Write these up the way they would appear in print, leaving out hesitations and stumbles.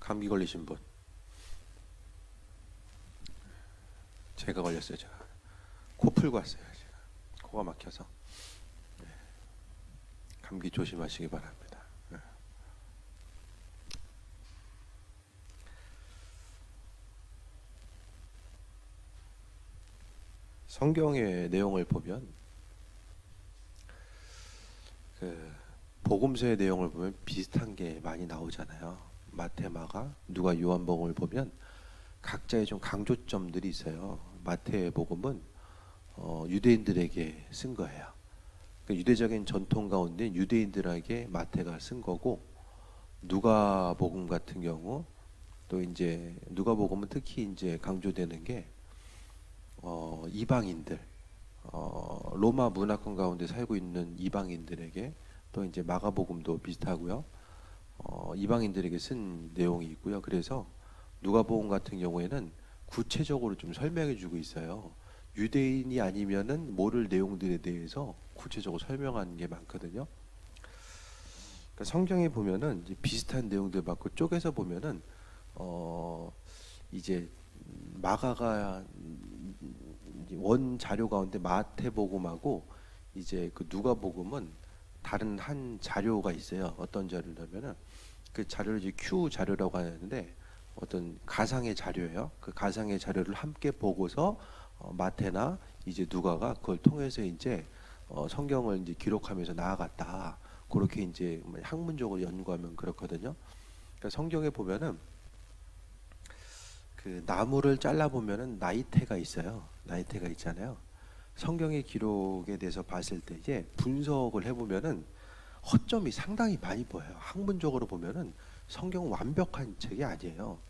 감기 걸리신 분? 제가 걸렸어요. 제가 코 풀고 왔어요. 제가 코가 막혀서. 감기 조심하시기 바랍니다. 성경의 내용을 보면 복음서의 내용을 보면 비슷한 게 많이 나오잖아요. 마태, 마가, 누가, 요한복음을 보면 각자의 좀 강조점들이 있어요. 마태복음은 유대인들에게 쓴 거예요. 그러니까 유대적인 전통 가운데 유대인들에게 마태가 쓴 거고, 누가복음 같은 경우 또 이제 누가복음은 특히 이제 강조되는 게 이방인들, 로마 문화권 가운데 살고 있는 이방인들에게, 또 이제 마가복음도 비슷하고요. 이방인들에게 쓴 내용이 있고요. 그래서 누가복음 같은 경우에는 구체적으로 좀 설명해 주고 있어요. 유대인이 아니면은 모를 내용들에 대해서 구체적으로 설명하는 게 많거든요. 그러니까 성경에 보면은 이제 비슷한 내용들 받고 쪼개서 보면은 이제 마가가 원 자료 가운데 마태복음하고 이제 그 누가복음은 다른 한 자료가 있어요. 어떤 자료냐면은 그 자료를 이제 Q 자료라고 하는데, 어떤 가상의 자료예요. 그 가상의 자료를 함께 보고서 마태나 이제 누가가 그걸 통해서 이제 성경을 이제 기록하면서 나아갔다. 그렇게 이제 학문적으로 연구하면 그렇거든요. 그러니까 성경에 보면은 그 나무를 잘라 보면은 나이테가 있어요. 나이테가 있잖아요. 성경의 기록에 대해서 봤을 때 이제 분석을 해보면은 허점이 상당히 많이 보여요. 학문적으로 보면은 성경은 완벽한 책이 아니에요.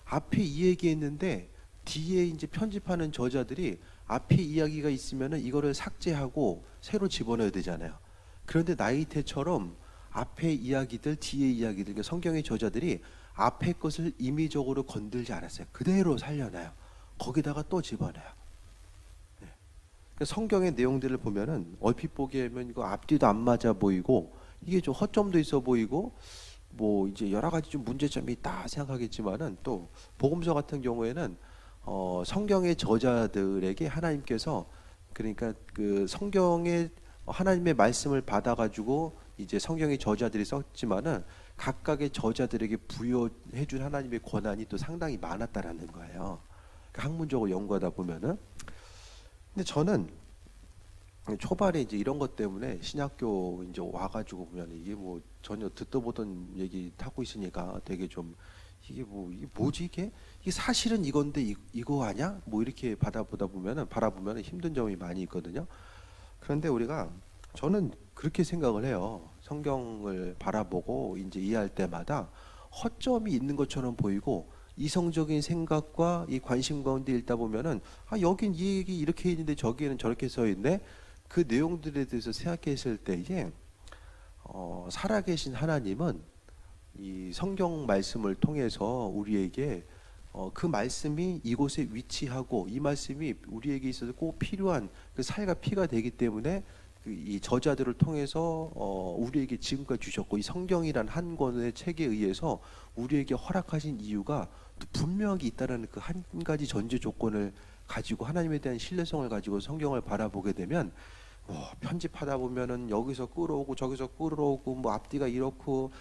앞에 이 얘기했는데 뒤에 이제 편집하는 저자들이 앞에 이야기가 있으면은 이거를 삭제하고 새로 집어넣어야 되잖아요. 그런데 나이테처럼 앞에 이야기들, 뒤에 이야기들, 그러니까 성경의 저자들이 앞에 것을 임의적으로 건들지 않았어요. 그대로 살려놔요. 거기다가 또 집어넣어요. 그러니까 성경의 내용들을 보면은 얼핏 보기에는 이거 앞뒤도 안 맞아 보이고, 이게 좀 허점도 있어 보이고, 뭐 이제 여러 가지 좀 문제점이 있다 생각하겠지만은, 또 복음서 같은 경우에는 성경의 저자들에게 하나님께서, 그러니까 그 성경의 하나님의 말씀을 받아가지고 이제 성경의 저자들이 썼지만은 각각의 저자들에게 부여해 준 하나님의 권한이 또 상당히 많았다라는 거예요. 그러니까 학문적으로 연구하다 보면은. 근데 저는 초반에 이제 이런 것 때문에 신학교 이제 와가지고 보면 이게 뭐 전혀 듣도 보던 얘기 하고 있으니까 되게 좀 이게 뭐지 이게 사실은 이건데 이거 아냐? 뭐 이렇게 바라보면은 힘든 점이 많이 있거든요. 그런데 저는 그렇게 생각을 해요. 성경을 바라보고 이제 이해할 때마다 허점이 있는 것처럼 보이고, 이성적인 생각과 이 관심 가운데 읽다 보면은 여긴 이 얘기 이렇게 있는데 저기에는 저렇게 써 있네. 그 내용들에 대해서 생각했을 때 이제 살아계신 하나님은 이 성경 말씀을 통해서 우리에게 그 말씀이 이곳에 위치하고, 이 말씀이 우리에게 있어서 꼭 필요한 그 살과 피가 되기 때문에 이 저자들을 통해서 우리에게 지금까지 주셨고, 이 성경이란 한 권의 책에 의해서 우리에게 허락하신 이유가 또 분명히 있다라는 그 한 가지 전제 조건을 가지고, 하나님에 대한 신뢰성을 가지고 성경을 바라보게 되면, 편집하다 보면은 여기서 끌어오고 저기서 끌어오고, 뭐 앞뒤가 이렇고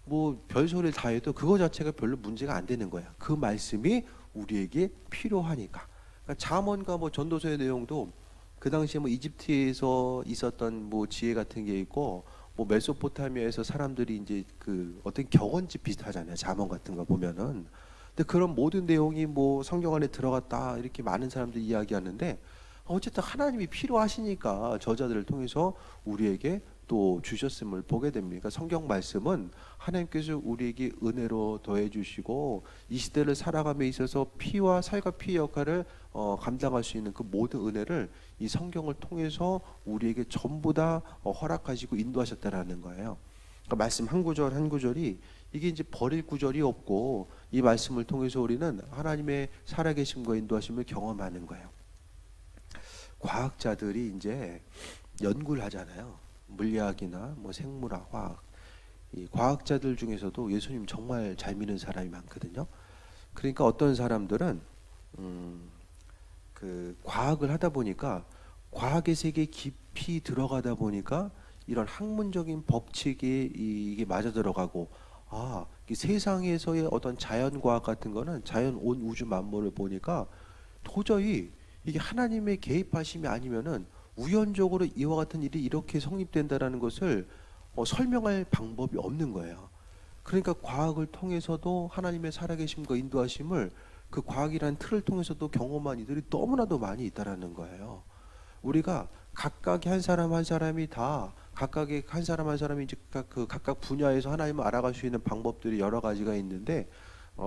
뭐 별소리를 다 해도 그거 자체가 별로 문제가 안 되는 거야. 그 말씀이 우리에게 필요하니까. 그러니까 잠언과 뭐 전도서의 내용도 그 당시에 뭐 이집트에서 있었던 뭐 지혜 같은 게 있고, 뭐 메소포타미아에서 사람들이 이제 그 어떤 격언집 비슷하잖아요. 잠언 같은 거 보면은. 근데 그런 모든 내용이 뭐 성경 안에 들어갔다 이렇게 많은 사람들이 이야기하는데, 어쨌든 하나님이 필요하시니까 저자들을 통해서 우리에게 또 주셨음을 보게 됩니다. 성경 말씀은 하나님께서 우리에게 은혜로 더해 주시고, 이 시대를 살아감에 있어서 피와 살과 피의 역할을 감당할 수 있는 그 모든 은혜를 이 성경을 통해서 우리에게 전부 다 허락하시고 인도하셨다라는 거예요. 그러니까 말씀 한 구절 한 구절이 이게 이제 버릴 구절이 없고, 이 말씀을 통해서 우리는 하나님의 살아계심과 인도하심을 경험하는 거예요. 과학자들이 이제 연구를 하잖아요. 물리학이나 뭐 생물학, 화학. 이 과학자들 중에서도 예수님 정말 잘 믿는 사람이 많거든요. 그러니까 어떤 사람들은 그 과학을 하다 보니까 과학의 세계에 깊이 들어가다 보니까 이런 학문적인 법칙이 이게 맞아 들어가고, 이 세상에서의 어떤 자연과학 같은 거는 자연 온 우주 만물을 보니까 도저히 이게 하나님의 개입하심이 아니면은 우연적으로 이와 같은 일이 이렇게 성립된다라는 것을 설명할 방법이 없는 거예요. 그러니까 과학을 통해서도 하나님의 살아계심과 인도하심을 그 과학이라는 틀을 통해서도 경험한 이들이 너무나도 많이 있다라는 거예요. 우리가 각각의 한 사람 한 사람이 다 각각의 한 사람 한 사람이 이제 각각 분야에서 하나님을 알아갈 수 있는 방법들이 여러 가지가 있는데,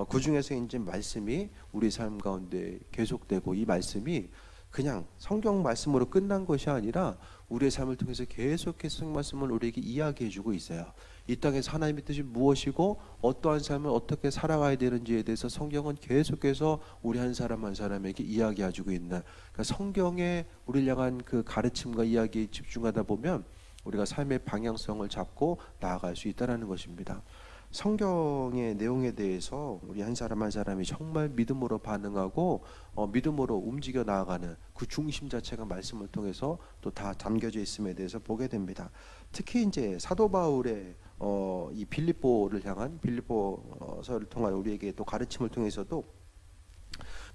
그 중에서 이제 말씀이 우리 삶 가운데 계속되고, 이 말씀이 그냥 성경 말씀으로 끝난 것이 아니라 우리의 삶을 통해서 계속해서 성경 말씀을 우리에게 이야기해주고 있어요. 이 땅에서 하나님의 뜻이 무엇이고 어떠한 삶을 어떻게 살아가야 되는지에 대해서 성경은 계속해서 우리 한 사람 한 사람에게 이야기해주고 있는, 그러니까 성경에 우리를 향한 그 가르침과 이야기에 집중하다 보면 우리가 삶의 방향성을 잡고 나아갈 수 있다는 것입니다. 성경의 내용에 대해서 우리 한 사람 한 사람이 정말 믿음으로 반응하고 믿음으로 움직여 나아가는 그 중심 자체가 말씀을 통해서 또 다 담겨져 있음에 대해서 보게 됩니다. 특히 이제 사도 바울의 이 빌립보를 향한 빌립보서를 통한 우리에게 또 가르침을 통해서도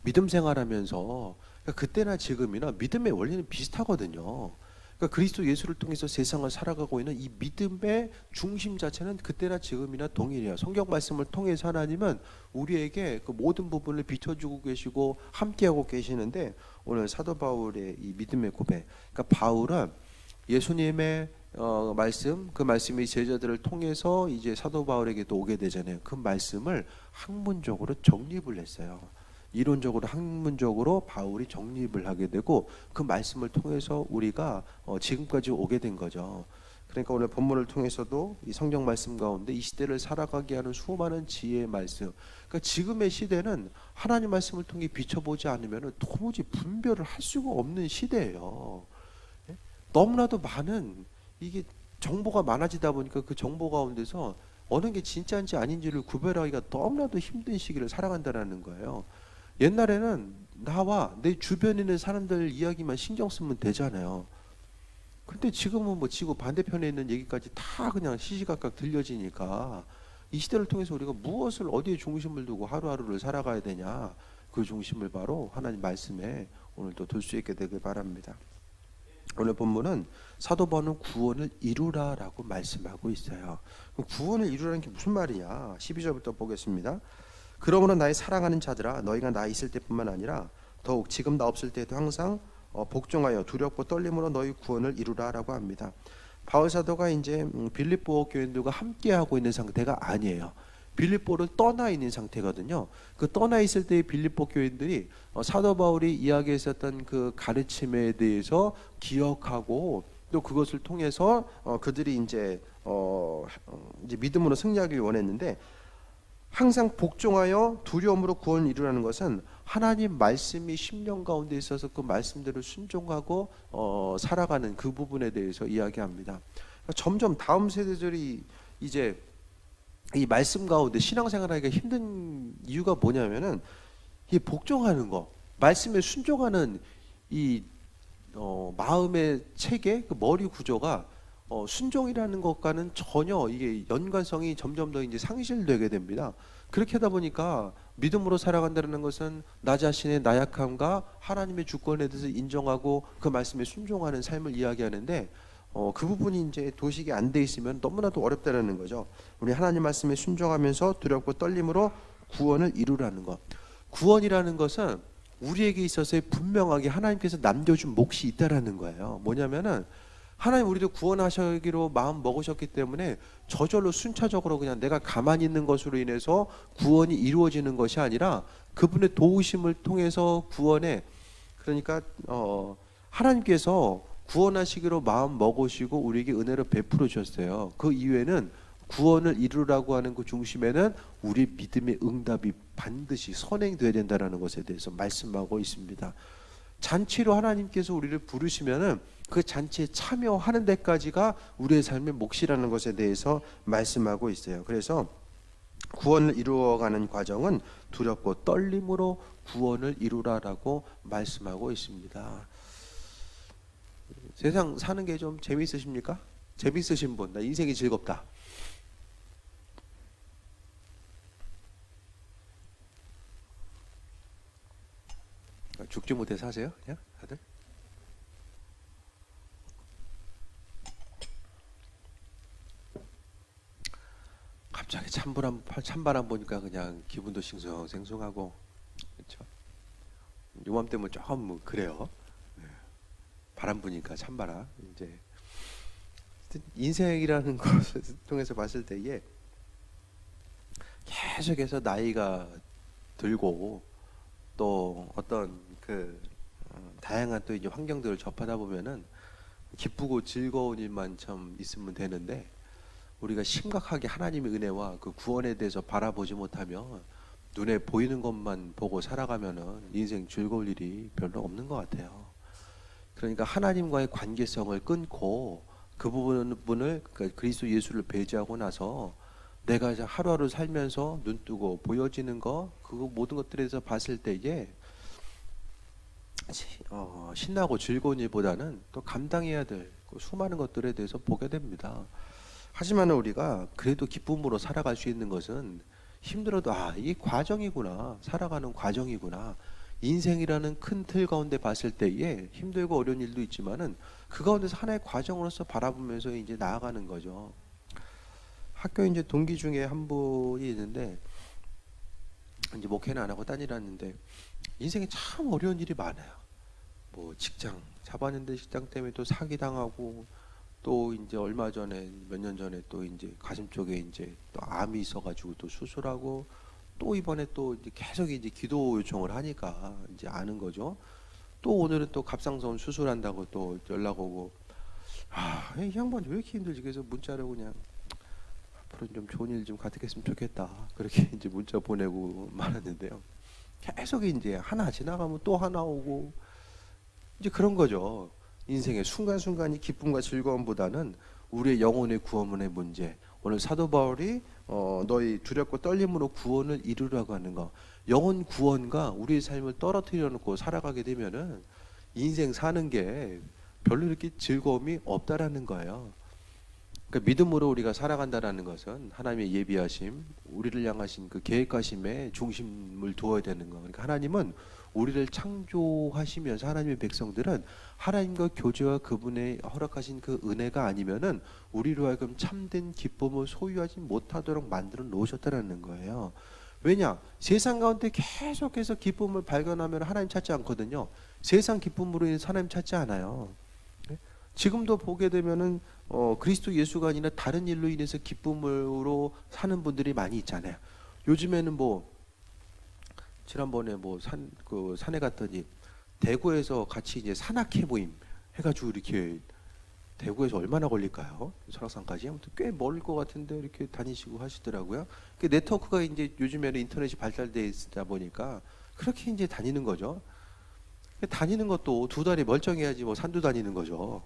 믿음 생활하면서, 그러니까 그때나 지금이나 믿음의 원리는 비슷하거든요. 그러니까 그리스도 예수를 통해서 세상을 살아가고 있는 이 믿음의 중심 자체는 그때나 지금이나 동일해요. 성경 말씀을 통해서 하나님은 우리에게 그 모든 부분을 비춰주고 계시고 함께하고 계시는데, 오늘 사도 바울의 이 믿음의 고백, 그러니까 바울은 예수님의 말씀, 그 말씀이 제자들을 통해서 이제 사도 바울에게도 오게 되잖아요. 그 말씀을 학문적으로 정립을 했어요. 이론적으로 학문적으로 바울이 정립을 하게 되고, 그 말씀을 통해서 우리가 지금까지 오게 된 거죠. 그러니까 오늘 본문을 통해서도 이 성경 말씀 가운데 이 시대를 살아가게 하는 수많은 지혜의 말씀, 그러니까 지금의 시대는 하나님 말씀을 통해 비춰보지 않으면 도무지 분별을 할 수가 없는 시대예요. 너무나도 많은 이게 정보가 많아지다 보니까 그 정보 가운데서 어느 게 진짜인지 아닌지를 구별하기가 너무나도 힘든 시기를 살아간다는 거예요. 옛날에는 나와 내 주변에 있는 사람들 이야기만 신경 쓰면 되잖아요. 근데 지금은 뭐 지구 반대편에 있는 얘기까지 다 그냥 시시각각 들려지니까 이 시대를 통해서 우리가 무엇을 어디에 중심을 두고 하루하루를 살아가야 되냐, 그 중심을 바로 하나님 말씀에 오늘도 둘 수 있게 되길 바랍니다. 오늘 본문은 사도 바울은 구원을 이루라라고 말씀하고 있어요. 구원을 이루라는 게 무슨 말이냐? 12절부터 보겠습니다. 그러므로 나의 사랑하는 자들아, 너희가 나 있을 때뿐만 아니라 더욱 지금 나 없을 때도 항상 복종하여 두렵고 떨림으로 너희 구원을 이루라라고 합니다. 바울 사도가 이제 빌립보 교인들과 함께하고 있는 상태가 아니에요. 빌립보를 떠나 있는 상태거든요. 그 떠나 있을 때의 빌립보 교인들이 사도 바울이 이야기했었던 그 가르침에 대해서 기억하고, 또 그것을 통해서 그들이 이제 믿음으로 승리하길 원했는데, 항상 복종하여 두려움으로 구원을 이루라는 것은 하나님 말씀이 심령 가운데 있어서 그 말씀대로 순종하고 살아가는 그 부분에 대해서 이야기합니다. 점점 다음 세대들이 이제 이 말씀 가운데 신앙생활하기가 힘든 이유가 뭐냐면은 이 복종하는 거, 말씀에 순종하는 이 마음의 체계, 그 머리 구조가 순종이라는 것과는 전혀 이게 연관성이 점점 더 이제 상실되게 됩니다. 그렇게 하다 보니까 믿음으로 살아간다는 것은 나 자신의 나약함과 하나님의 주권에 대해서 인정하고 그 말씀에 순종하는 삶을 이야기하는데, 그 부분이 이제 도식이 안 돼 있으면 너무나도 어렵다는 거죠. 우리 하나님 말씀에 순종하면서 두렵고 떨림으로 구원을 이루라는 것. 구원이라는 것은 우리에게 있어서 분명하게 하나님께서 남겨준 몫이 있다라는 거예요. 뭐냐면은 하나님 우리도 구원하시기로 마음 먹으셨기 때문에 저절로 순차적으로 그냥 내가 가만히 있는 것으로 인해서 구원이 이루어지는 것이 아니라 그분의 도우심을 통해서 구원에, 그러니까 하나님께서 구원하시기로 마음 먹으시고 우리에게 은혜를 베풀어 주셨어요. 그 이후에는 구원을 이루라고 하는 그 중심에는 우리 믿음의 응답이 반드시 선행되어야 된다는 것에 대해서 말씀하고 있습니다. 잔치로 하나님께서 우리를 부르시면은 그 잔치에 참여하는 데까지가 우리의 삶의 몫이라는 것에 대해서 말씀하고 있어요. 그래서 구원을 이루어가는 과정은 두렵고 떨림으로 구원을 이루라라고 말씀하고 있습니다. 세상 사는 게 좀 재미있으십니까? 재미있으신 분, 나 인생이 즐겁다. 죽지 못해 사세요? 그냥 다들? 갑자기 찬바람 보니까 그냥 기분도 싱숭생숭하고, 그렇죠? 요맘때면 조금 뭐 그래요. 바람 부니까 찬바람. 이제 인생이라는 것을 통해서 봤을 때에 계속해서 나이가 들고 또 어떤 다양한 또 이제 환경들을 접하다 보면은 기쁘고 즐거운 일만 참 있으면 되는데, 우리가 심각하게 하나님의 은혜와 그 구원에 대해서 바라보지 못하면 눈에 보이는 것만 보고 살아가면은 인생 즐거울 일이 별로 없는 것 같아요. 그러니까 하나님과의 관계성을 끊고 그 부분을, 그러니까 그리스도 예수를 배제하고 나서 내가 하루하루 살면서 눈뜨고 보여지는 거, 그거 모든 것들에서 봤을 때에 신나고 즐거운 일보다는 또 감당해야 될 수많은 것들에 대해서 보게 됩니다. 하지만 우리가 그래도 기쁨으로 살아갈 수 있는 것은, 힘들어도 이게 과정이구나, 살아가는 과정이구나, 인생이라는 큰 틀 가운데 봤을 때에 힘들고 어려운 일도 있지만은 그 가운데서 하나의 과정으로서 바라보면서 이제 나아가는 거죠. 학교에 이제 동기 중에 한 분이 있는데, 이제 목회는 안 하고 딴 일 하는데 인생에 참 어려운 일이 많아요. 뭐 직장 잡았는데 직장 때문에 또 사기 당하고, 또 이제 얼마 전에 몇 년 전에 또 이제 가슴 쪽에 이제 또 암이 있어가지고 또 수술하고, 또 이번에 또 이제 계속 이제 기도 요청을 하니까 이제 아는 거죠. 또 오늘은 또 갑상선 수술한다고 또 연락 오고, 이 양반 왜 이렇게 힘들지? 그래서 문자로 그냥 앞으로 좀 좋은 일 좀 가득했으면 좋겠다, 그렇게 이제 문자 보내고 말았는데요. 계속 이제 하나 지나가면 또 하나 오고, 이제 그런 거죠. 인생의 순간순간이 기쁨과 즐거움보다는 우리의 영혼의 구원의 문제. 오늘 사도 바울이 너희 두렵고 떨림으로 구원을 이루려고 하는 거, 영혼 구원과 우리의 삶을 떨어뜨려 놓고 살아가게 되면은 인생 사는 게 별로 이렇게 즐거움이 없다라는 거예요. 그러니까 믿음으로 우리가 살아간다라는 것은 하나님의 예비하심, 우리를 향하신 그 계획하심에 중심을 두어야 되는 거. 그러니까 하나님은 우리를 창조하시면서, 하나님의 백성들은 하나님과 교제와 그분의 허락하신 그 은혜가 아니면은 우리로 하여금 참된 기쁨을 소유하지 못하도록 만들어 놓으셨다는 거예요. 왜냐? 세상 가운데 계속해서 기쁨을 발견하면 하나님 찾지 않거든요. 세상 기쁨으로 인해서 하나님 찾지 않아요. 지금도 보게 되면은 그리스도 예수가 아니라 다른 일로 인해서 기쁨으로 사는 분들이 많이 있잖아요. 요즘에는 뭐 지난번에 뭐 산에 갔더니 대구에서 같이 이제 산악회 모임 해가지고, 이렇게 대구에서 얼마나 걸릴까요? 설악산까지 아무튼 꽤 멀을 것 같은데 이렇게 다니시고 하시더라고요. 그 네트워크가 이제 요즘에는 인터넷이 발달돼 있다 보니까 그렇게 이제 다니는 거죠. 다니는 것도 두 다리 멀쩡해야지 뭐 산도 다니는 거죠.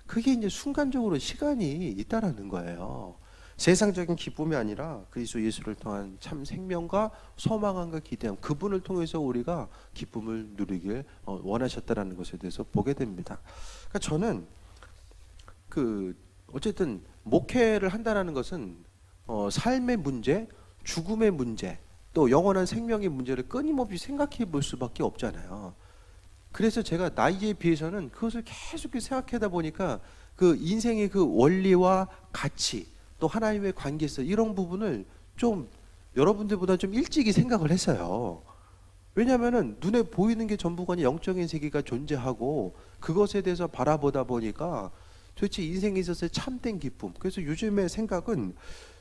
그게 이제 순간적으로 시간이 있다라는 거예요. 세상적인 기쁨이 아니라 그리스도 예수를 통한 참 생명과 소망과 기대함, 그분을 통해서 우리가 기쁨을 누리길 원하셨다라는 것에 대해서 보게 됩니다. 그러니까 저는 어쨌든 목회를 한다라는 것은 삶의 문제, 죽음의 문제, 또 영원한 생명의 문제를 끊임없이 생각해 볼 수밖에 없잖아요. 그래서 제가 나이에 비해서는 그것을 계속 생각하다 보니까 그 인생의 그 원리와 가치, 또 하나님의 관계성, 이런 부분을 좀 여러분들보다 좀 일찍이 생각을 했어요. 왜냐하면은 눈에 보이는 게 전부가 아닌 영적인 세계가 존재하고, 그것에 대해서 바라보다 보니까 도대체 인생에 있어서의 참된 기쁨, 그래서 요즘의 생각은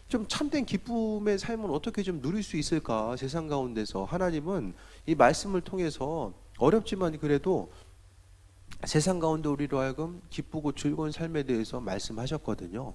좀 참된 기쁨의 삶을 어떻게 좀 누릴 수 있을까. 세상 가운데서 하나님은 이 말씀을 통해서 어렵지만 그래도 세상 가운데 우리로 하여금 기쁘고 즐거운 삶에 대해서 말씀하셨거든요.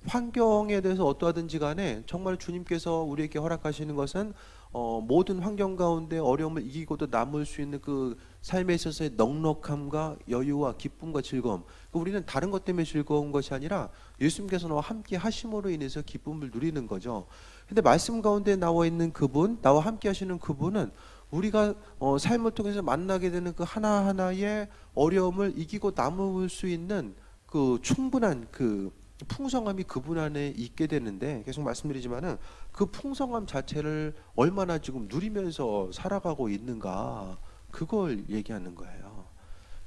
환경에 대해서 어떠하든지 간에 정말 주님께서 우리에게 허락하시는 것은 모든 환경 가운데 어려움을 이기고도 남을 수 있는 그 삶에 있어서의 넉넉함과 여유와 기쁨과 즐거움. 우리는 다른 것 때문에 즐거운 것이 아니라 예수님께서 나와 함께 하심으로 인해서 기쁨을 누리는 거죠. 근데 말씀 가운데 나와 있는 그분, 나와 함께 하시는 그분은 우리가 삶을 통해서 만나게 되는 그 하나하나의 어려움을 이기고 남을 수 있는 그 충분한 그 풍성함이 그분 안에 있게 되는데, 계속 말씀드리지만은 그 풍성함 자체를 얼마나 지금 누리면서 살아가고 있는가, 그걸 얘기하는 거예요.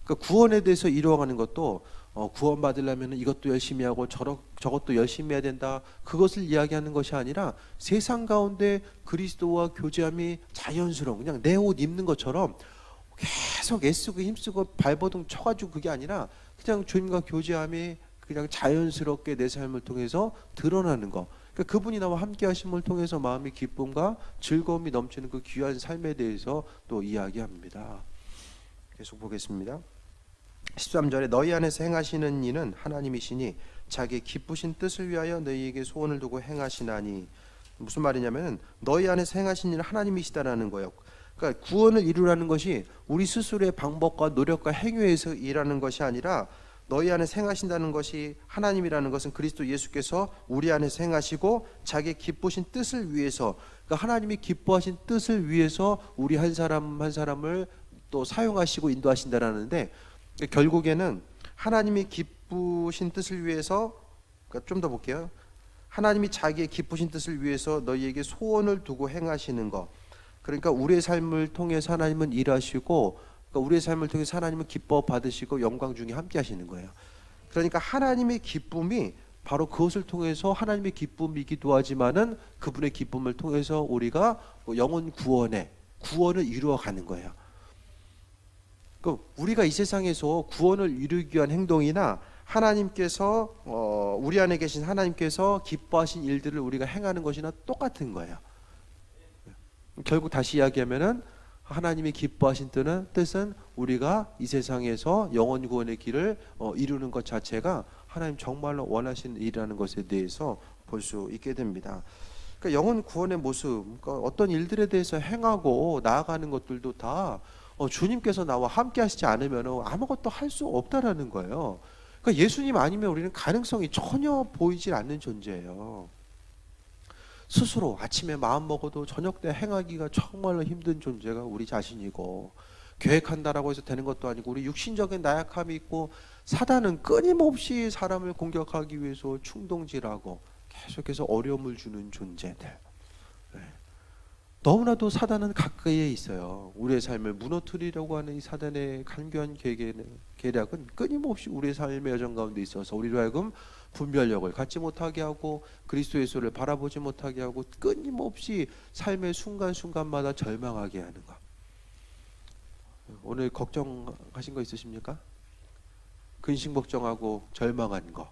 그러니까 구원에 대해서 이루어가는 것도 구원받으려면 이것도 열심히 하고 저것도 열심히 해야 된다, 그것을 이야기하는 것이 아니라 세상 가운데 그리스도와 교제함이 자연스러운, 그냥 내 옷 입는 것처럼 계속 애쓰고 힘쓰고 발버둥 쳐가지고 그게 아니라 그냥 주님과 교제함이 그냥 자연스럽게 내 삶을 통해서 드러나는 거. 그러니까 그분이 나와 함께 하심을 통해서 마음의 기쁨과 즐거움이 넘치는 그 귀한 삶에 대해서 또 이야기합니다. 계속 보겠습니다. 13절에 너희 안에서 행하시는 이는 하나님이시니 자기의 기쁘신 뜻을 위하여 너희에게 소원을 두고 행하시나니. 무슨 말이냐면 너희 안에서 행하신 이는 하나님이시다라는 거예요. 그러니까 구원을 이루라는 것이 우리 스스로의 방법과 노력과 행위에서 일하는 것이 아니라 너희 안에서 행하신다는 것이, 하나님이라는 것은 그리스도 예수께서 우리 안에서 행하시고 자기의 기쁘신 뜻을 위해서, 그러니까 하나님이 기뻐하신 뜻을 위해서 우리 한 사람 한 사람을 또 사용하시고 인도하신다라는데, 결국에는 하나님이 기쁘신 뜻을 위해서, 그러니까 좀 더 볼게요. 하나님이 자기의 기쁘신 뜻을 위해서 너희에게 소원을 두고 행하시는 것. 그러니까 우리의 삶을 통해서 하나님은 일하시고, 그러니까 우리의 삶을 통해서 하나님은 기뻐 받으시고 영광 중에 함께 하시는 거예요. 그러니까 하나님의 기쁨이 바로 그것을 통해서 하나님의 기쁨이기도 하지만은 그분의 기쁨을 통해서 우리가 영혼 구원을 이루어가는 거예요. 그러니까 우리가 이 세상에서 구원을 이루기 위한 행동이나 하나님께서 우리 안에 계신 하나님께서 기뻐하신 일들을 우리가 행하는 것이나 똑같은 거예요. 결국 다시 이야기하면은 하나님이 기뻐하신 뜻은 우리가 이 세상에서 영혼 구원의 길을 이루는 것 자체가 하나님 정말로 원하시는 일이라는 것에 대해서 볼 수 있게 됩니다. 그러니까 영혼 구원의 모습, 그러니까 어떤 일들에 대해서 행하고 나아가는 것들도 다 주님께서 나와 함께 하시지 않으면 아무것도 할 수 없다라는 거예요. 그러니까 예수님 아니면 우리는 가능성이 전혀 보이질 않는 존재예요. 스스로 아침에 마음 먹어도 저녁 때 행하기가 정말로 힘든 존재가 우리 자신이고, 계획한다라고 해서 되는 것도 아니고, 우리 육신적인 나약함이 있고, 사단은 끊임없이 사람을 공격하기 위해서 충동질하고 계속해서 어려움을 주는 존재들. 너무나도 사단은 가까이에 있어요. 우리의 삶을 무너뜨리려고 하는 이 사단의 간교한 계략은 끊임없이 우리의 삶의 여정 가운데 있어서 우리로 하여금 분별력을 갖지 못하게 하고 그리스도 예수를 바라보지 못하게 하고 끊임없이 삶의 순간순간마다 절망하게 하는 것. 오늘 걱정하신 거 있으십니까? 근심 걱정하고 절망한 거.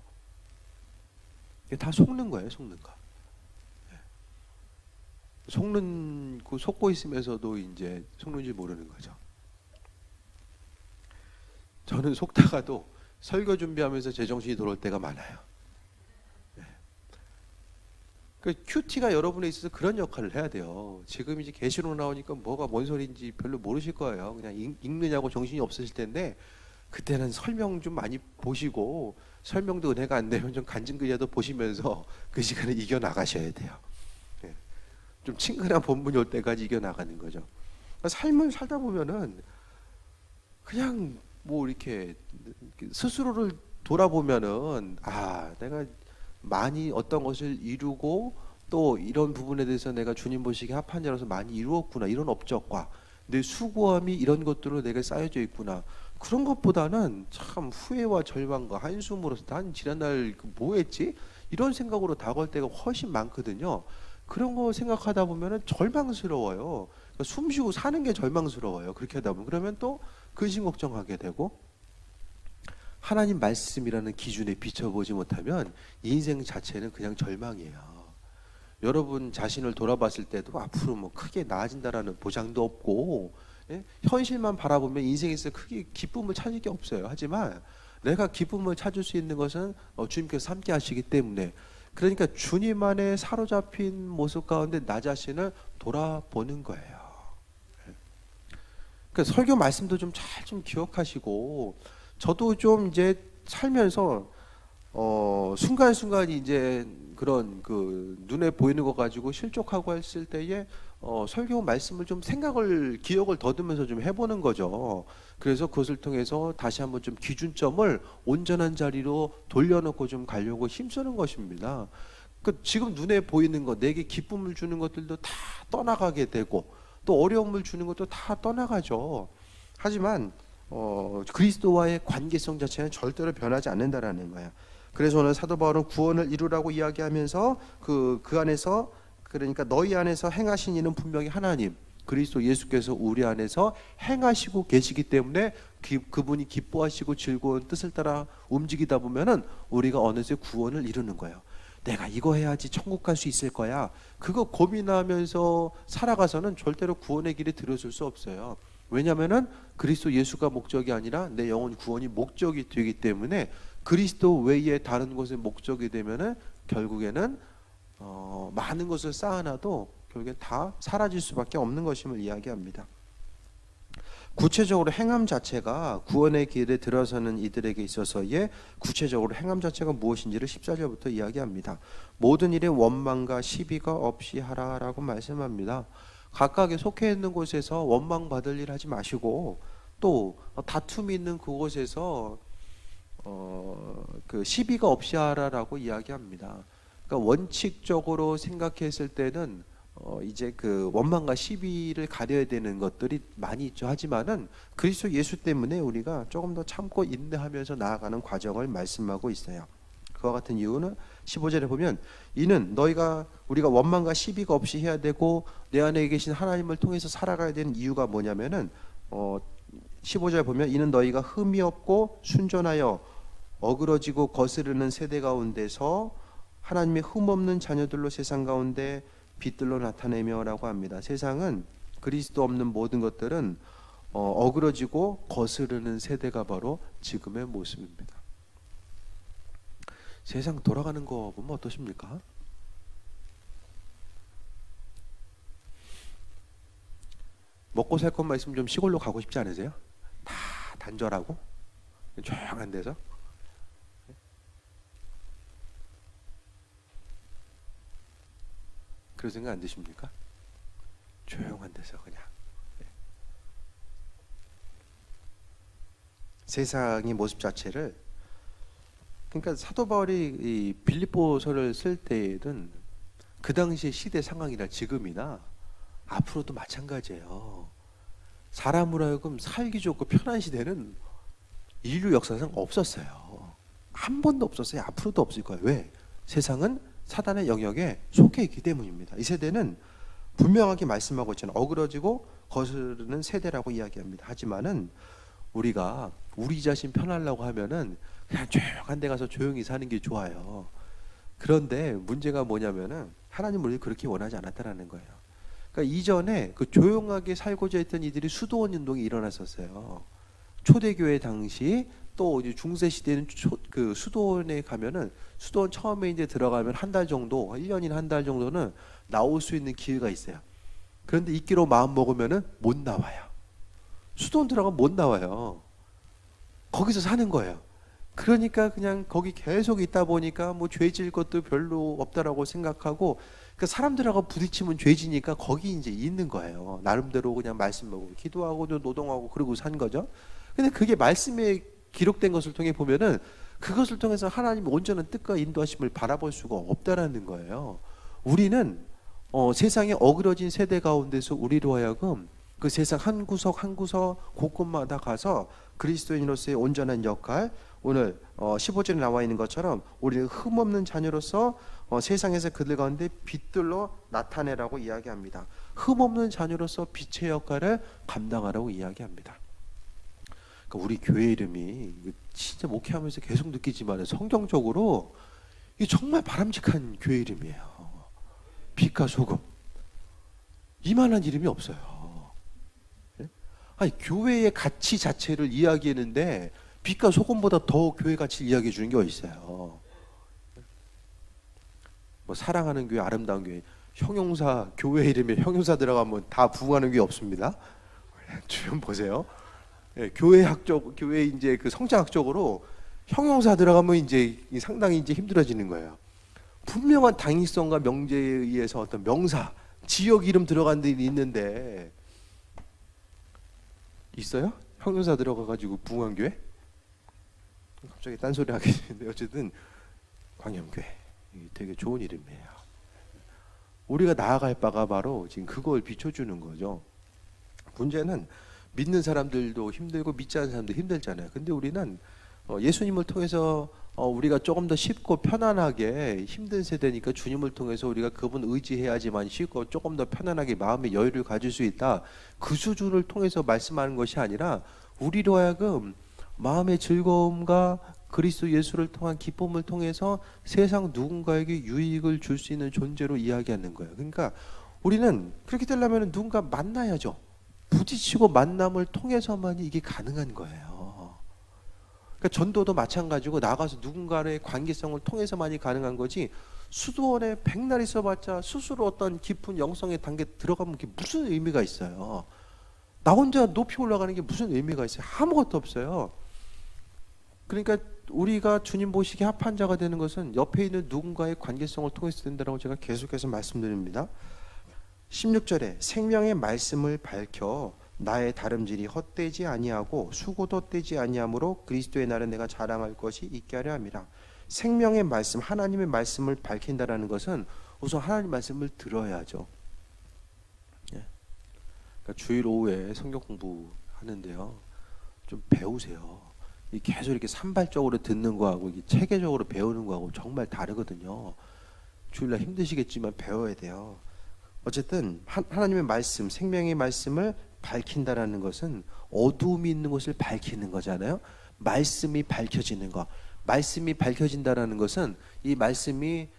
이게 다 속는 거예요, 속는 거. 속고 있으면서도 이제 속는지 모르는 거죠. 저는 속다가도 설교 준비하면서 제정신이 돌아올 때가 많아요. 그 큐티가 여러분에 있어서 그런 역할을 해야 돼요. 지금 이제 계시록 나오니까 뭐가 뭔 소리인지 별로 모르실 거예요. 그냥 읽느냐고 정신이 없으실 텐데, 그때는 설명 좀 많이 보시고, 설명도 은혜가 안 되면 좀 간증글이라도 보시면서 그 시간을 이겨 나가셔야 돼요. 좀 친근한 본문이 올 때까지 이겨 나가는 거죠. 삶을 살다 보면은 그냥 뭐 이렇게 스스로를 돌아보면은 내가 많이 어떤 것을 이루고 또 이런 부분에 대해서 내가 주님 보시기에 합한 자로서 많이 이루었구나, 이런 업적과 내 수고함이 이런 것들로 내가 쌓여져 있구나, 그런 것보다는 참 후회와 절망과 한숨으로서 난 지난날 뭐 했지? 이런 생각으로 다가올 때가 훨씬 많거든요. 그런 거 생각하다 보면은 절망스러워요. 그러니까 숨 쉬고 사는 게 절망스러워요. 그렇게 하다 보면. 그러면 또 근심 걱정하게 되고, 하나님 말씀이라는 기준에 비춰보지 못하면 인생 자체는 그냥 절망이에요. 여러분 자신을 돌아봤을 때도 앞으로 뭐 크게 나아진다라는 보장도 없고, 현실만 바라보면 인생에서 크게 기쁨을 찾을 게 없어요. 하지만 내가 기쁨을 찾을 수 있는 것은 주님께서 함께 하시기 때문에. 그러니까 주님 안에 사로잡힌 모습 가운데 나 자신을 돌아보는 거예요. 그 설교 말씀도 좀 잘 좀 기억하시고, 저도 좀 이제 살면서 순간순간 이제 그런 그 눈에 보이는 거 가지고 실족하고 했을 때에 설교 말씀을 좀 기억을 더듬으면서 좀 해보는 거죠. 그래서 그것을 통해서 다시 한번 좀 기준점을 온전한 자리로 돌려놓고 좀 가려고 힘쓰는 것입니다. 그 지금 눈에 보이는 것, 내게 기쁨을 주는 것들도 다 떠나가게 되고, 또 어려움을 주는 것도 다 떠나가죠. 하지만 그리스도와의 관계성 자체는 절대로 변하지 않는다라는 거야. 그래서 오늘 사도 바울은 구원을 이루라고 이야기하면서 그 안에서, 그러니까 너희 안에서 행하신 이는 분명히 하나님 그리스도 예수께서 우리 안에서 행하시고 계시기 때문에 그분이 기뻐하시고 즐거운 뜻을 따라 움직이다 보면은 우리가 어느새 구원을 이루는 거예요. 내가 이거 해야지 천국 갈 수 있을 거야, 그거 고민하면서 살아가서는 절대로 구원의 길에 들어설 수 없어요. 왜냐하면은 그리스도 예수가 목적이 아니라 내 영혼 구원이 목적이 되기 때문에, 그리스도 외에 다른 곳에 목적이 되면은 결국에는 많은 것을 쌓아놔도 결국엔 다 사라질 수밖에 없는 것임을 이야기합니다. 구체적으로 행함 자체가 구원의 길에 들어서는 이들에게 있어서의 구체적으로 행함 자체가 무엇인지를 14절부터 이야기합니다. 모든 일에 원망과 시비가 없이 하라라고 말씀합니다. 각각에 속해 있는 곳에서 원망받을 일 하지 마시고, 또 다툼이 있는 그곳에서 그 시비가 없이 하라라고 이야기합니다. 그러니까 원칙적으로 생각했을 때는 이제 그 원망과 시비를 가려야 되는 것들이 많이 있죠. 하지만은 그리스도 예수 때문에 우리가 조금 더 참고 인내하면서 나아가는 과정을 말씀하고 있어요. 그와 같은 이유는 15절에 보면, 이는 우리가 원망과 시비가 없이 해야 되고 내 안에 계신 하나님을 통해서 살아가야 되는 이유가 뭐냐면은 15절 보면, 이는 너희가 흠이 없고 순전하여 어그러지고 거스르는 세대 가운데서 하나님의 흠없는 자녀들로 세상 가운데 빛들로 나타내며라고 합니다. 세상은 그리스도 없는 모든 것들은 어그러지고 거스르는 세대가 바로 지금의 모습입니다. 세상 돌아가는 거 보면 어떠십니까? 먹고 살 것만 있으면 좀 시골로 가고 싶지 않으세요? 다 단절하고 조용한 데서. 그런 생각 안 드십니까? 조용한 데서 그냥. 세상의 모습 자체를, 그러니까 사도 바울이 이 빌립보서를 쓸 때에는 그 당시의 시대 상황이나 지금이나 앞으로도 마찬가지예요. 사람으로 하여금 살기 좋고 편한 시대는 인류 역사상 없었어요. 한 번도 없었어요. 앞으로도 없을 거예요. 왜? 세상은 사단의 영역에 속해 있기 때문입니다. 이 세대는 분명하게 말씀하고 있잖아요. 어그러지고 거스르는 세대라고 이야기합니다. 하지만은 우리가 우리 자신 편하려고 하면은 그냥 조용한 데 가서 조용히 사는 게 좋아요. 그런데 문제가 뭐냐면은 하나님은 우리를 그렇게 원하지 않았다라는 거예요. 그러니까 이전에 그 조용하게 살고자 했던 이들이 수도원 운동이 일어났었어요. 초대교회 당시, 또 이제 중세 시대는 그 수도원에 가면은, 수도원 처음에 이제 들어가면 한 달 정도, 1년이나 한 달 정도는 나올 수 있는 기회가 있어요. 그런데 있기로 마음 먹으면은 못 나와요. 수도원 들어가면 못 나와요. 거기서 사는 거예요. 그러니까 그냥 거기 계속 있다 보니까 뭐 죄질 것도 별로 없다라고 생각하고, 그 사람들하고 부딪히면 죄지니까 거기 이제 있는 거예요. 나름대로 그냥 말씀하고 기도하고 노동하고 그러고 산 거죠. 근데 그게 말씀에 기록된 것을 통해 보면은 그것을 통해서 하나님의 온전한 뜻과 인도하심을 바라볼 수가 없다라는 거예요. 우리는 세상에 어그러진 세대 가운데서 우리로 하여금 그 세상 한 구석 한 구석 곳곳마다 가서 그리스도인으로서의 온전한 역할, 오늘 15절에 나와 있는 것처럼 우리는 흠없는 자녀로서 세상에서 그들 가운데 빛들로 나타내라고 이야기합니다. 흠없는 자녀로서 빛의 역할을 감당하라고 이야기합니다. 그러니까 우리 교회 이름이 진짜 목회하면서 계속 느끼지만 성경적으로 이게 정말 바람직한 교회 이름이에요. 빛과 소금. 이만한 이름이 없어요. 아니, 교회의 가치 자체를 이야기했는데 빛과 소금보다 더 교회 가치 이야기해 주는 게 어디 있어요? 뭐 사랑하는 교회, 아름다운 교회, 형용사 교회 이름에 형용사 들어가면 다 부응하는 게 없습니다. 주변 보세요. 예, 교회 이제 그 성장학적으로 형용사 들어가면 이제 상당히 이제 힘들어지는 거예요. 분명한 당위성과 명제에 의해서 어떤 명사, 지역 이름 들어간 데는 있는데 있어요? 형용사 들어가가지고 부흥한 교회? 갑자기 딴소리 하게 되는데 어쨌든 광염교회 되게 좋은 이름이에요. 우리가 나아갈 바가 바로 지금 그걸 비춰주는 거죠. 문제는 믿는 사람들도 힘들고 믿지 않는 사람도 힘들잖아요. 근데 우리는 예수님을 통해서 우리가 조금 더 쉽고 편안하게, 힘든 세대니까 주님을 통해서 우리가 그분 의지해야지만 쉽고 조금 더 편안하게 마음의 여유를 가질 수 있다. 그 수준을 통해서 말씀하는 것이 아니라 우리로 하여금 마음의 즐거움과 그리스도 예수를 통한 기쁨을 통해서 세상 누군가에게 유익을 줄 수 있는 존재로 이야기하는 거예요. 그러니까 우리는 그렇게 되려면 누군가 만나야죠. 부딪히고 만남을 통해서만 이게 가능한 거예요. 그러니까 전도도 마찬가지고 나가서 누군가의 관계성을 통해서만이 가능한 거지, 수도원에 백날 있어봤자 스스로 어떤 깊은 영성의 단계 들어가면 그게 무슨 의미가 있어요? 나 혼자 높이 올라가는 게 무슨 의미가 있어요? 아무것도 없어요. 그러니까 우리가 주님 보시기에 합한 자가 되는 것은 옆에 있는 누군가의 관계성을 통해서 된다고 제가 계속해서 말씀드립니다. 16절에 생명의 말씀을 밝혀 나의 다름질이 헛되지 아니하고 수고도 헛되지 아니하므로 그리스도의 날은 내가 자랑할 것이 있게 하려 함이라. 생명의 말씀, 하나님의 말씀을 밝힌다라는 것은 우선 하나님 말씀을 들어야죠. 그러니까 주일 오후에 성경 공부하는데요, 좀 배우세요. 계속 이렇게 산발적으로 듣는 거하고 체계적으로 배우는 거하고 정말 다르거든요. 주일날 힘드시겠지만 배워야 돼요. 어쨌든 하나님의 말씀, 생명의 말씀을 밝힌다라는 것은 어두움이 있는 것을 밝히는 거잖아요. 말씀이 밝혀지는 거. 말씀이 밝혀진다라는 것은 이 말씀이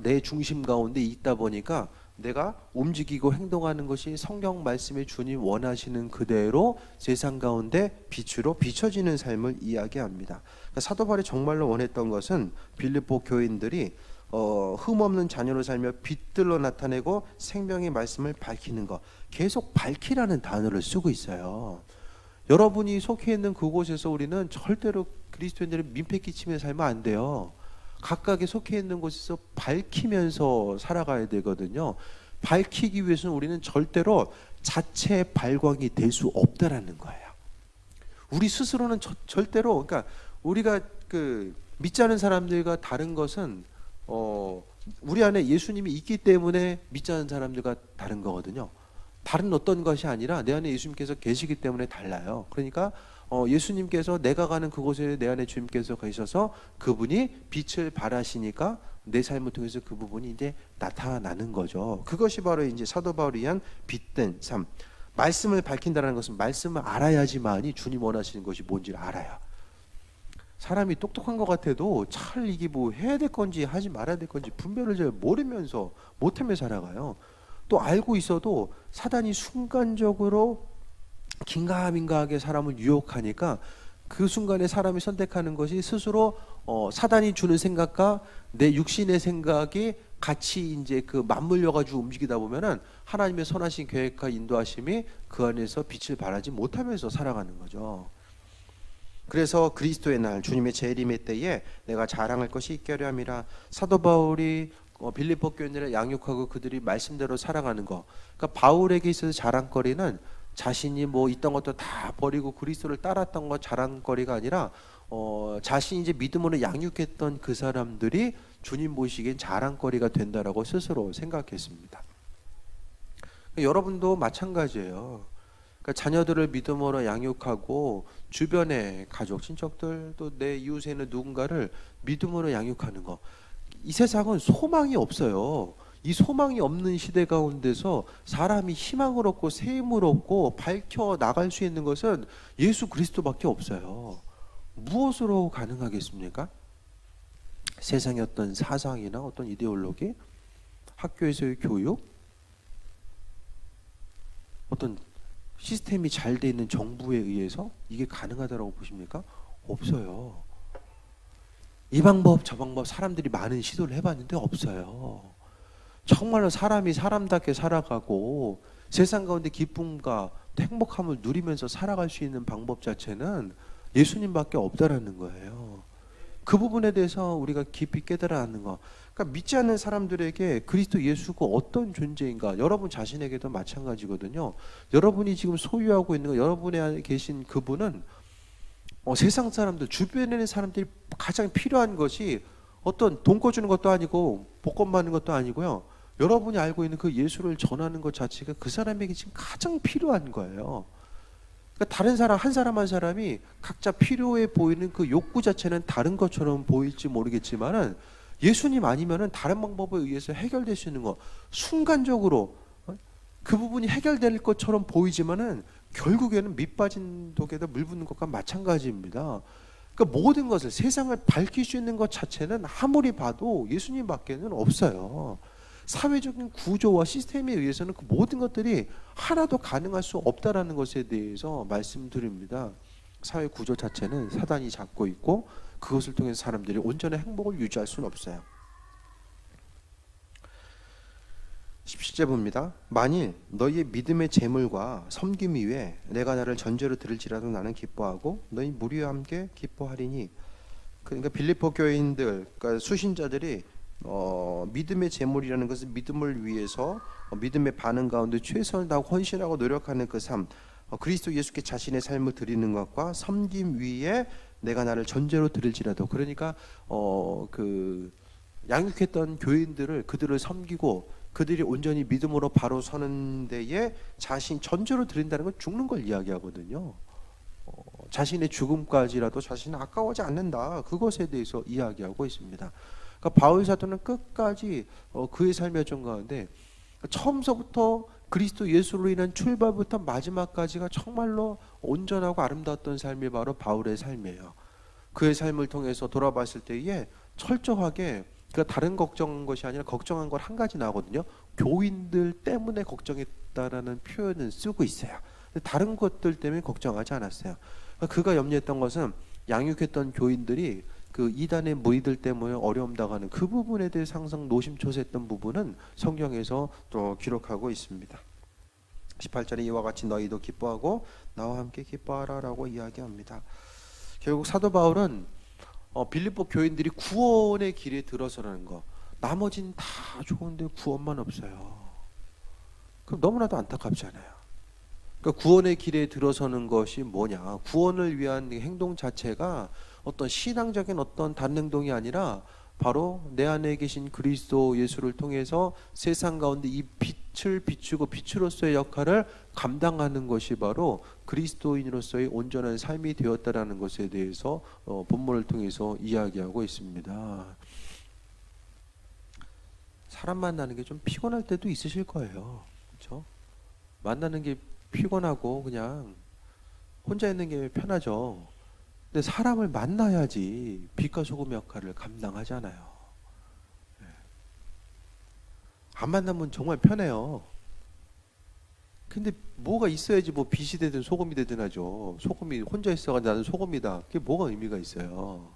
내 중심 가운데 있다 보니까 내가 움직이고 행동하는 것이 성경 말씀의 주님 원하시는 그대로 세상 가운데 빛으로 비춰지는 삶을 이야기합니다. 그러니까 사도 바울이 정말로 원했던 것은 빌립보 교인들이 흠없는 자녀로 살며 빛들로 나타내고 생명의 말씀을 밝히는 것. 계속 밝히라는 단어를 쓰고 있어요. 여러분이 속해 있는 그곳에서 우리는 절대로 그리스도인들의 민폐 끼치며 살면 안 돼요. 각각의 속해 있는 곳에서 밝히면서 살아가야 되거든요. 밝히기 위해서는 우리는 절대로 자체 발광이 될 수 없다라는 거예요. 우리 스스로는 절대로, 그러니까 우리가 믿지 않은 사람들과 다른 것은 우리 안에 예수님이 있기 때문에 믿지 않은 사람들과 다른 거거든요. 다른 어떤 것이 아니라 내 안에 예수님께서 계시기 때문에 달라요. 그러니까 예수님께서 내가 가는 그곳에 내 안에 주님께서 계셔서 그분이 빛을 발하시니까 내 삶을 통해서 그 부분이 이제 나타나는 거죠. 그것이 바로 이제 사도 바울이 한 빛된 삶. 말씀을 밝힌다는 것은 말씀을 알아야지만이 주님 원하시는 것이 뭔지를 알아요. 사람이 똑똑한 것 같아도 잘 이게 뭐 해야 될 건지 하지 말아야 될 건지 분별을 잘 모르면서 못하며 살아가요. 또 알고 있어도 사단이 순간적으로 긴가민가하게 사람을 유혹하니까 그 순간에 사람이 선택하는 것이 스스로 사단이 주는 생각과 내 육신의 생각이 같이 이제 맞물려 가지고 움직이다 보면은 하나님의 선하신 계획과 인도하심이 그 안에서 빛을 발하지 못하면서 살아가는 거죠. 그래서 그리스도의 날, 주님의 재림의 때에 내가 자랑할 것이 있게 하려 함이라. 사도 바울이 빌립보 교인들을 양육하고 그들이 말씀대로 살아가는 거. 그러니까 바울에게 있어서 자랑거리는 자신이 뭐 있던 것도 다 버리고 그리스도를 따랐던 것 자랑거리가 아니라 자신이 이제 믿음으로 양육했던 그 사람들이 주님 보시기엔 자랑거리가 된다라고 스스로 생각했습니다. 그러니까 여러분도 마찬가지예요. 그러니까 자녀들을 믿음으로 양육하고 주변의 가족, 친척들 또 내 이웃에 있는 누군가를 믿음으로 양육하는 거. 이 세상은 소망이 없어요. 이 소망이 없는 시대 가운데서 사람이 희망을 얻고 새 힘을 얻고 밝혀 나갈 수 있는 것은 예수 그리스도밖에 없어요. 무엇으로 가능하겠습니까? 세상의 어떤 사상이나 어떤 이데올로기, 학교에서의 교육, 어떤 시스템이 잘 돼 있는 정부에 의해서 이게 가능하다고 보십니까? 없어요. 이 방법 저 방법 사람들이 많은 시도를 해봤는데 없어요. 정말로 사람이 사람답게 살아가고 세상 가운데 기쁨과 행복함을 누리면서 살아갈 수 있는 방법 자체는 예수님밖에 없다라는 거예요. 그 부분에 대해서 우리가 깊이 깨달아야 하는 거. 그러니까 믿지 않는 사람들에게 그리스도 예수가 어떤 존재인가, 여러분 자신에게도 마찬가지거든요. 여러분이 지금 소유하고 있는 거, 여러분에 안에 계신 그분은 세상 사람들, 주변에 있는 사람들이 가장 필요한 것이 어떤 돈 꿔주는 것도 아니고 복권 받는 것도 아니고요. 여러분이 알고 있는 그 예수를 전하는 것 자체가 그 사람에게 지금 가장 필요한 거예요. 그러니까 다른 사람 한 사람 한 사람이 각자 필요해 보이는 그 욕구 자체는 다른 것처럼 보일지 모르겠지만은 예수님 아니면은 다른 방법에 의해서 해결될 수 있는 거 순간적으로 그 부분이 해결될 것처럼 보이지만은 결국에는 밑빠진 독에다 물 붓는 것과 마찬가지입니다. 그러니까 모든 것을 세상을 밝힐 수 있는 것 자체는 아무리 봐도 예수님밖에는 없어요. 사회적인 구조와 시스템에 의해서는 그 모든 것들이 하나도 가능할 수 없다라는 것에 대해서 말씀드립니다. 사회 구조 자체는 사단이 잡고 있고 그것을 통해서 사람들이 온전한 행복을 유지할 수는 없어요. 17절 봅니다. 만일 너희의 믿음의 재물과 섬김 위에 내가 나를 전제로 들을지라도 나는 기뻐하고 너희 무리와 함께 기뻐하리니. 그러니까 빌립보 교인들, 그러니까 수신자들이 믿음의 재물이라는 것은 믿음을 위해서 믿음의 반응 가운데 최선을 다하고 헌신하고 노력하는 그 삶, 그리스도 예수께 자신의 삶을 드리는 것과 섬김 위에 내가 나를 전제로 드릴지라도. 그러니까 그 양육했던 교인들을 그들을 섬기고 그들이 온전히 믿음으로 바로 서는 데에 자신 전제로 드린다는 건 죽는 걸 이야기하거든요. 자신의 죽음까지라도 자신은 아까워하지 않는다. 그것에 대해서 이야기하고 있습니다. 그러니까 바울 사도는 끝까지 그의 삶의 여정 가운데 처음서부터 그리스도 예수로 인한 출발부터 마지막까지가 정말로 온전하고 아름다웠던 삶이 바로 바울의 삶이에요. 그의 삶을 통해서 돌아봤을 때에 철저하게 그러니까 다른 걱정한 것이 아니라 걱정한 걸 한 가지 나오거든요. 교인들 때문에 걱정했다라는 표현을 쓰고 있어요. 다른 것들 때문에 걱정하지 않았어요. 그가 염려했던 것은 양육했던 교인들이 그 이단의 무리들 때문에 어려움 당하는 그 부분에 대해 항상 노심초사했던 부분은 성경에서 또 기록하고 있습니다. 18절에 이와 같이 너희도 기뻐하고 나와 함께 기뻐하라라고 이야기합니다. 결국 사도 바울은 빌립보 교인들이 구원의 길에 들어서라는 거, 나머지는 다 좋은데 구원만 없어요. 그럼 너무나도 안타깝잖아요. 그러니까 구원의 길에 들어서는 것이 뭐냐? 구원을 위한 행동 자체가 어떤 신앙적인 어떤 다른 행동이 아니라 바로 내 안에 계신 그리스도 예수를 통해서 세상 가운데 이 빛을 비추고 빛으로서의 역할을 감당하는 것이 바로 그리스도인으로서의 온전한 삶이 되었다라는 것에 대해서 본문을 통해서 이야기하고 있습니다. 사람 만나는 게 좀 피곤할 때도 있으실 거예요. 그렇죠? 만나는 게 피곤하고 그냥 혼자 있는 게 편하죠. 근데 사람을 만나야지 빛과 소금 역할을 감당하잖아요. 안 만나면 정말 편해요. 근데 뭐가 있어야지 뭐 빛이 되든 소금이 되든 하죠. 소금이 혼자 있어가지고 나는 소금이다. 그게 뭐가 의미가 있어요.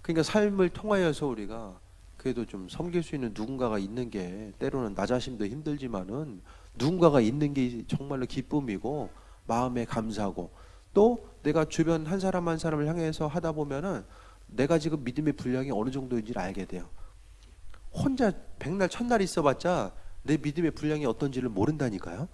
그러니까 삶을 통하여서 우리가 그래도 좀 섬길 수 있는 누군가가 있는 게 때로는 나 자신도 힘들지만은 누군가가 있는 게 정말로 기쁨이고 마음에 감사하고 또 내가 주변 한 사람 한 사람을 향해서 하다 보면은 내가 지금 믿음의 분량이 어느 정도인지를 알게 돼요. 혼자 백날 천날 있어봤자 내 믿음의 분량이 어떤지를 모른다니까요.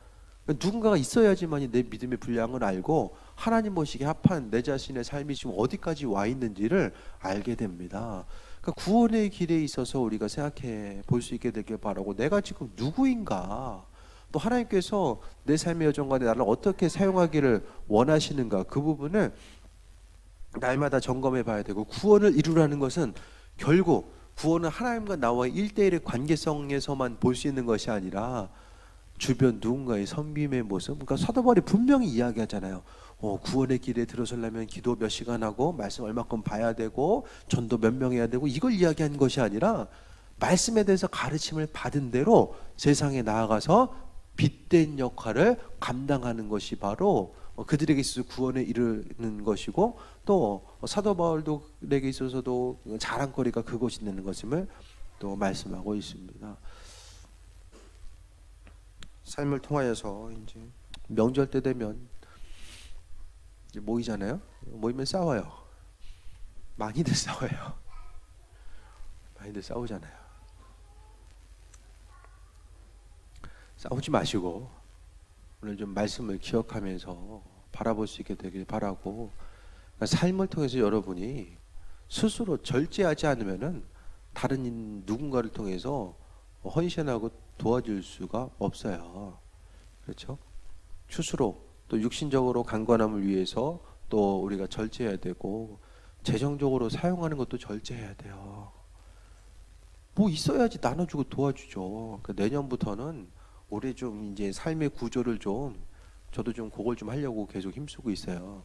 그러니까 누군가가 있어야지만이 내 믿음의 분량을 알고 하나님 보시기에 합한 내 자신의 삶이 지금 어디까지 와 있는지를 알게 됩니다. 그러니까 구원의 길에 있어서 우리가 생각해 볼 수 있게 되길 바라고, 내가 지금 누구인가, 또 하나님께서 내 삶의 여정 가운데 나를 어떻게 사용하기를 원하시는가, 그 부분을 날마다 점검해 봐야 되고, 구원을 이루라는 것은 결국 구원은 하나님과 나와의 1대1의 관계성에서만 볼 수 있는 것이 아니라 주변 누군가의 섬김의 모습. 그러니까 사도 바울이 분명히 이야기하잖아요. 구원의 길에 들어서려면 기도 몇 시간 하고 말씀 얼마큼 봐야 되고 전도 몇 명 해야 되고, 이걸 이야기한 것이 아니라 말씀에 대해서 가르침을 받은 대로 세상에 나아가서 빛된 역할을 감당하는 것이 바로 그들에게 있어서 구원에 이르는 것이고, 또 사도 바울에게 있어서도 자랑거리가 그것이 되는 것임을 또 말씀하고 있습니다. 삶을 통하여서 이제 명절 때 되면 이제 모이잖아요. 모이면 싸워요. 많이들 싸워요. 많이들 싸우잖아요. 싸우지 마시고 오늘 좀 말씀을 기억하면서 바라볼 수 있게 되길 바라고, 그러니까 삶을 통해서 여러분이 스스로 절제하지 않으면은 다른 누군가를 통해서 헌신하고 도와줄 수가 없어요. 그렇죠? 스스로 또 육신적으로 강건함을 위해서 또 우리가 절제해야 되고, 재정적으로 사용하는 것도 절제해야 돼요. 뭐 있어야지 나눠주고 도와주죠. 그러니까 내년부터는 올해 좀 이제 삶의 구조를 좀, 저도 좀 그걸 좀 하려고 계속 힘쓰고 있어요.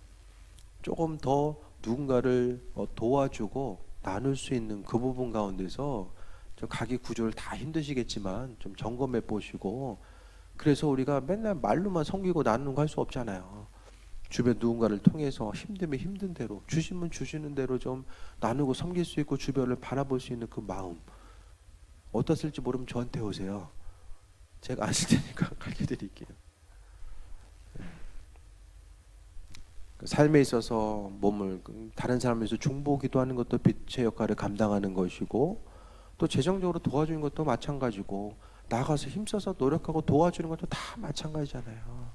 조금 더 누군가를 도와주고 나눌 수 있는 그 부분 가운데서 좀 가게 구조를 다 힘드시겠지만 좀 점검해 보시고, 그래서 우리가 맨날 말로만 섬기고 나누는 거 할 수 없잖아요. 주변 누군가를 통해서 힘들면 힘든 대로, 주시면 주시는 대로 좀 나누고 섬길 수 있고 주변을 바라볼 수 있는 그 마음, 어떻을지 모르면 저한테 오세요. 제가 아실 테니까 가르쳐 드릴게요. 삶에 있어서 몸을 다른 사람에 서 중보기도 하는 것도 빛의 역할을 감당하는 것이고, 또 재정적으로 도와주는 것도 마찬가지고, 나가서 힘써서 노력하고 도와주는 것도 다 마찬가지잖아요.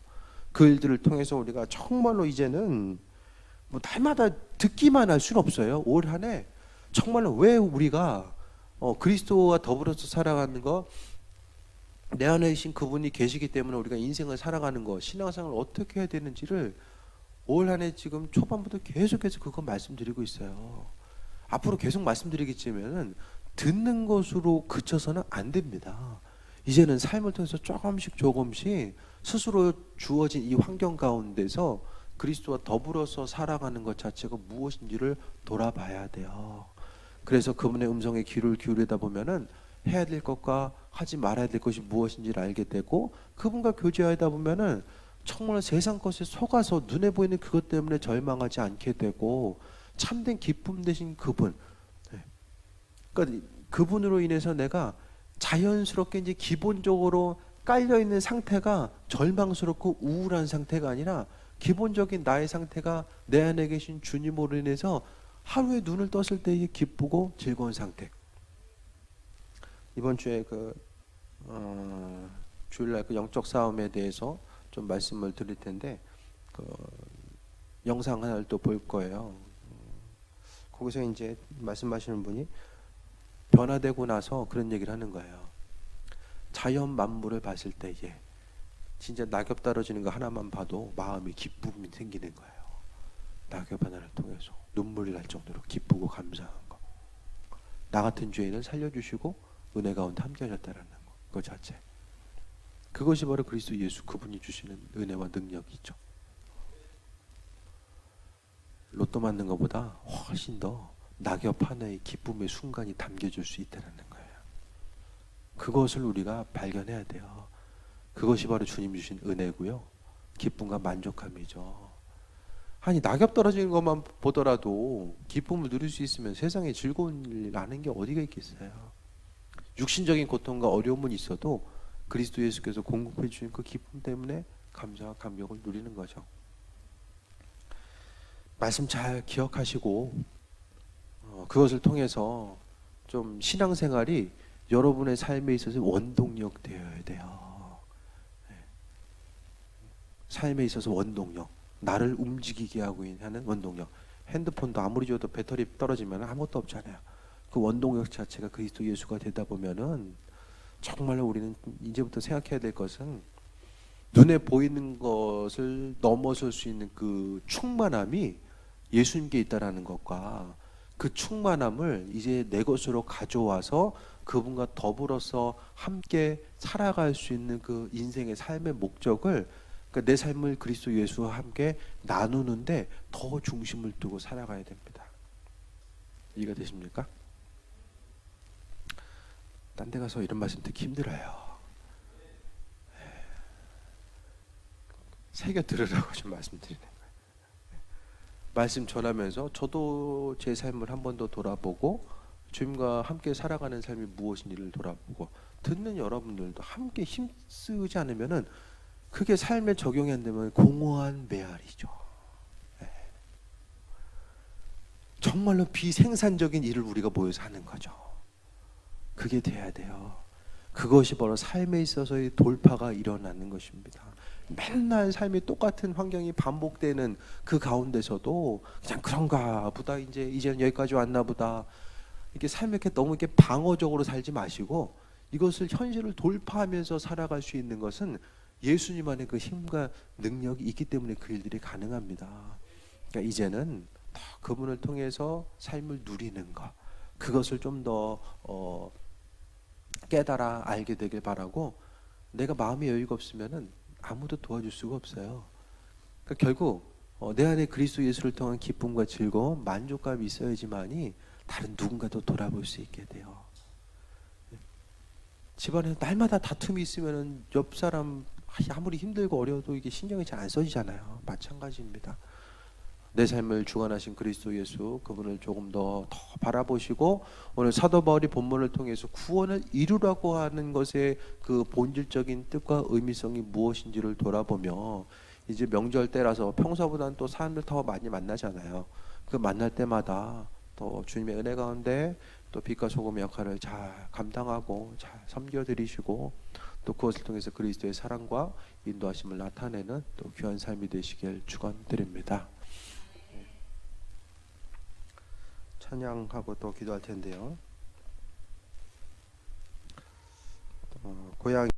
그 일들을 통해서 우리가 정말로 이제는 뭐 날마다 듣기만 할 수는 없어요. 올 한 해 정말로 왜 우리가 그리스도와 더불어서 살아가는 거, 내 안에 계신 그분이 계시기 때문에 우리가 인생을 살아가는 거, 신앙생활을 어떻게 해야 되는지를 올 한 해 지금 초반부터 계속해서 그거 말씀드리고 있어요. 앞으로 계속 말씀드리겠지만은 듣는 것으로 그쳐서는 안 됩니다. 이제는 삶을 통해서 조금씩 스스로 주어진 이 환경 가운데서 그리스도와 더불어서 살아가는 것 자체가 무엇인지를 돌아봐야 돼요. 그래서 그분의 음성에 귀를 기울이다 보면은 해야 될 것과 하지 말아야 될 것이 무엇인지를 알게 되고, 그분과 교제하다 보면은 정말 세상 것에 속아서 눈에 보이는 그것 때문에 절망하지 않게 되고, 참된 기쁨 되신 그분, 그러니까 그분으로 인해서 내가 자연스럽게 이제 기본적으로 깔려 있는 상태가 절망스럽고 우울한 상태가 아니라, 기본적인 나의 상태가 내 안에 계신 주님으로 인해서 하루에 눈을 떴을 때에 기쁘고 즐거운 상태. 이번 주에 주일날 그 영적 싸움에 대해서 좀 말씀을 드릴 텐데, 그 영상 하나를 또 볼 거예요. 거기서 이제 말씀하시는 분이 변화되고 나서 그런 얘기를 하는 거예요. 자연 만물을 봤을 때에 진짜 낙엽 떨어지는 거 하나만 봐도 마음이 기쁨이 생기는 거예요. 낙엽 하나를 통해서 눈물이 날 정도로 기쁘고 감사한 거. 나 같은 죄인을 살려주시고 은혜 가운데 함께 하셨다라는 거, 그 자체. 그것이 바로 그리스도 예수 그분이 주시는 은혜와 능력이죠. 로또 맞는 것보다 훨씬 더 낙엽 하나의 기쁨의 순간이 담겨질 수 있다는 거예요. 그것을 우리가 발견해야 돼요. 그것이 바로 주님 주신 은혜고요, 기쁨과 만족함이죠. 아니 낙엽 떨어지는 것만 보더라도 기쁨을 누릴 수 있으면 세상에 즐거운 일 아는 게 어디가 있겠어요. 육신적인 고통과 어려움은 있어도 그리스도 예수께서 공급해 주신 그 기쁨 때문에 감사와 감격을 누리는 거죠. 말씀 잘 기억하시고 그것을 통해서 좀 신앙생활이 여러분의 삶에 있어서 원동력 되어야 돼요. 삶에 있어서 원동력, 나를 움직이게 하고 하는 원동력. 핸드폰도 아무리 줘도 배터리 떨어지면 아무것도 없잖아요. 그 원동력 자체가 그리스도 예수가 되다 보면은 정말로 우리는 이제부터 생각해야 될 것은, 눈에 보이는 것을 넘어설 수 있는 그 충만함이 예수님께 있다라는 것과, 그 충만함을 이제 내 것으로 가져와서 그분과 더불어서 함께 살아갈 수 있는 그 인생의 삶의 목적을, 그러니까 내 삶을 그리스도 예수와 함께 나누는데 더 중심을 두고 살아가야 됩니다. 이해가 되십니까? 딴 데 가서 이런 말씀 듣기 힘들어요. 새겨 들으라고 좀 말씀드리는 거예요. 말씀 전하면서 저도 제 삶을 한 번 더 돌아보고 주님과 함께 살아가는 삶이 무엇인지를 돌아보고 듣는 여러분들도 함께 힘쓰지 않으면은 그게 삶에 적용이 안 되면 공허한 메아리죠. 정말로 비생산적인 일을 우리가 모여서 하는 거죠. 그게 돼야 돼요. 그것이 바로 삶에 있어서의 돌파가 일어나는 것입니다. 맨날 삶이 똑같은 환경이 반복되는 그 가운데서도 그냥 그런가 보다, 이제는 여기까지 왔나 보다, 이렇게 삶에 이렇게 너무 이렇게 방어적으로 살지 마시고 이것을 현실을 돌파하면서 살아갈 수 있는 것은 예수님 안에 그 힘과 능력이 있기 때문에 그 일들이 가능합니다. 그러니까 이제는 더 그분을 통해서 삶을 누리는 것, 그것을 좀 더 깨달아 알게 되길 바라고, 내가 마음의 여유가 없으면은 아무도 도와줄 수가 없어요. 그러니까 결국 내 안에 그리스도 예수를 통한 기쁨과 즐거움, 만족감이 있어야지만이 다른 누군가도 돌아볼 수 있게 돼요. 집안에 날마다 다툼이 있으면은 옆 사람 아무리 힘들고 어려워도 이게 신경이 잘 안 써지잖아요. 마찬가지입니다. 내 삶을 주관하신 그리스도 예수, 그분을 조금 더 바라보시고 오늘 사도 바울이 본문을 통해서 구원을 이루라고 하는 것의 그 본질적인 뜻과 의미성이 무엇인지를 돌아보며, 이제 명절 때라서 평소보다는 또 사람들 더 많이 만나잖아요. 그 만날 때마다 또 주님의 은혜 가운데 또 빛과 소금의 역할을 잘 감당하고 잘 섬겨드리시고 또 그것을 통해서 그리스도의 사랑과 인도하심을 나타내는 또 귀한 삶이 되시길 축원드립니다. 찬양하고 또 기도할 텐데요. 고향